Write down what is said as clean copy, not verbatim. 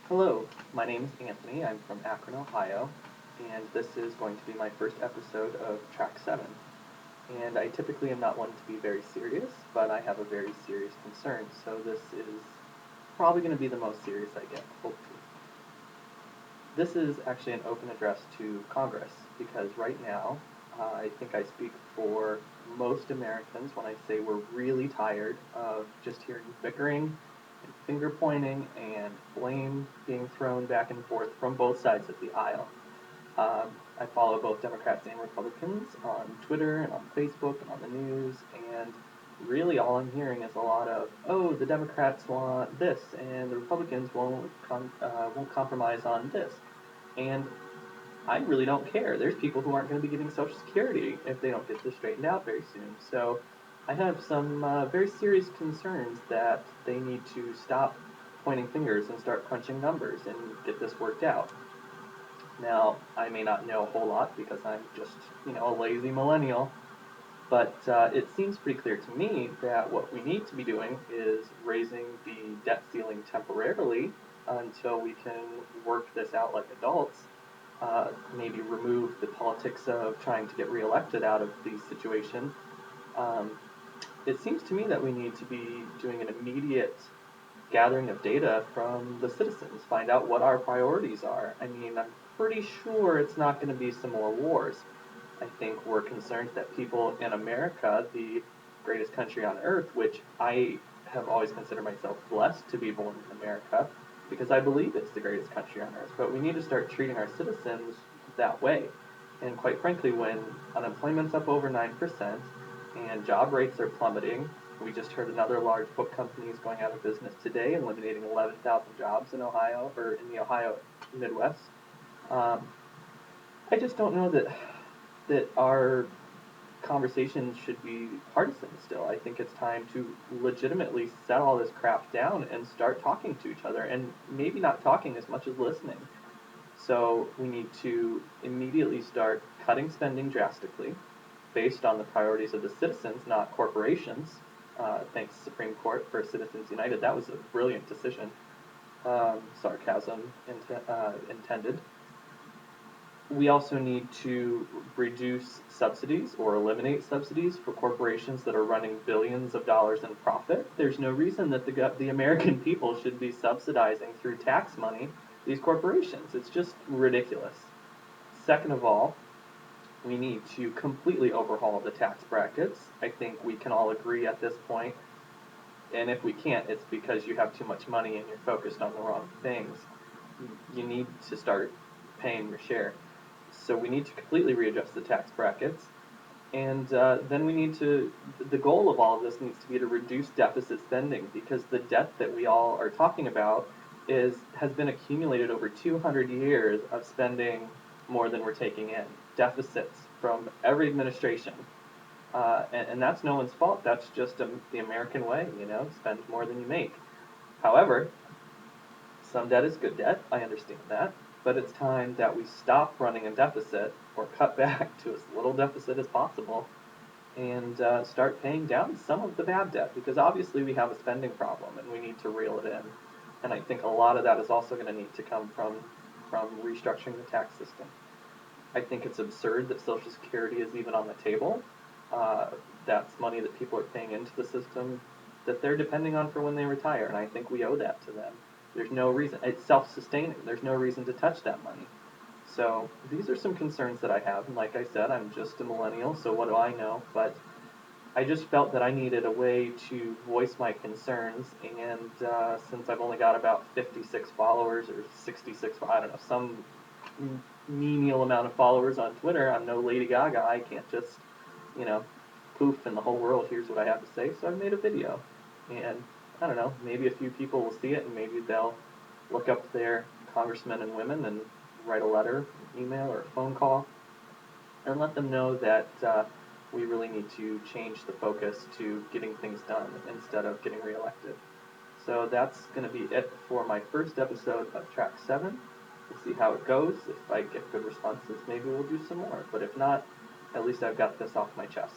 Hello, my name is Anthony. I'm from Akron, Ohio, and this is going to be my first episode of Track 7. And I typically am not one to be very serious, but I have a very serious concern, so this is probably going to be the most serious I get, hopefully. This is actually an open address to Congress, because right now, I think I speak for most Americans when I say we're really tired of just hearing bickering and finger pointing and blame being thrown back and forth from both sides of the aisle. I follow both Democrats and Republicans on Twitter and on Facebook and on the news, and really all I'm hearing is a lot of, oh, the Democrats want this, and the Republicans won't compromise on this. And I really don't care. There's people who aren't going to be getting Social Security if they don't get this straightened out very soon. So I have some very serious concerns that they need to stop pointing fingers and start crunching numbers and get this worked out. Now, I may not know a whole lot because I'm just, a lazy millennial, but it seems pretty clear to me that what we need to be doing is raising the debt ceiling temporarily until we can work this out like adults. Maybe remove the politics of trying to get reelected out of these situations. Um, it seems to me that we need to be doing an immediate gathering of data from the citizens, find out what our priorities are. I mean, I'm pretty sure it's not going to be some more wars. I think we're concerned that people in America, the greatest country on earth, which I have always considered myself blessed to be born in America, because I believe it's the greatest country on earth, but we need to start treating our citizens that way. And quite frankly, when unemployment's up over 9% and job rates are plummeting, we just heard another large book company is going out of business today, eliminating 11,000 jobs in Ohio, or in the Ohio Midwest. Um, I just don't know that our conversation should be partisan still. I think it's time to legitimately set all this crap down and start talking to each other, and maybe not talking as much as listening. So we need to immediately start cutting spending drastically based on the priorities of the citizens, not corporations. Thanks, Supreme Court, for Citizens United. That was a brilliant decision. Sarcasm intended. We also need to reduce subsidies or eliminate subsidies for corporations that are running billions of dollars in profit. There's no reason that the American people should be subsidizing through tax money these corporations. It's just ridiculous. Second of all, we need to completely overhaul the tax brackets. I think we can all agree at this point, and if we can't, it's because you have too much money and you're focused on the wrong things. You need to start paying your share. So we need to completely readjust the tax brackets. And then we need to, the goal of all of this needs to be to reduce deficit spending, because the debt that we all are talking about has been accumulated over 200 years of spending more than we're taking in. Deficits from every administration. And that's no one's fault. That's just the American way, spend more than you make. However, some debt is good debt, I understand that, but it's time that we stop running a deficit or cut back to as little deficit as possible and start paying down some of the bad debt, because obviously we have a spending problem and we need to reel it in. And I think a lot of that is also going to need to come from restructuring the tax system. I think it's absurd that Social Security is even on the table. That's money that people are paying into the system that they're depending on for when they retire, and I think we owe that to them. There's no reason. It's self-sustaining. There's no reason to touch that money. So these are some concerns that I have, and like I said, I'm just a millennial, so what do I know? But I just felt that I needed a way to voice my concerns, and since I've only got about 56 followers or 66, I don't know, some menial amount of followers on Twitter, I'm no Lady Gaga. I can't just, you know, poof and the whole world hears what I have to say. So I made a video, and I don't know, maybe a few people will see it, and maybe they'll look up their congressmen and women and write a letter, email, or a phone call, and let them know that we really need to change the focus to getting things done instead of getting reelected. So that's going to be it for my first episode of Track 7. We'll see how it goes. If I get good responses, maybe we'll do some more. But if not, at least I've got this off my chest.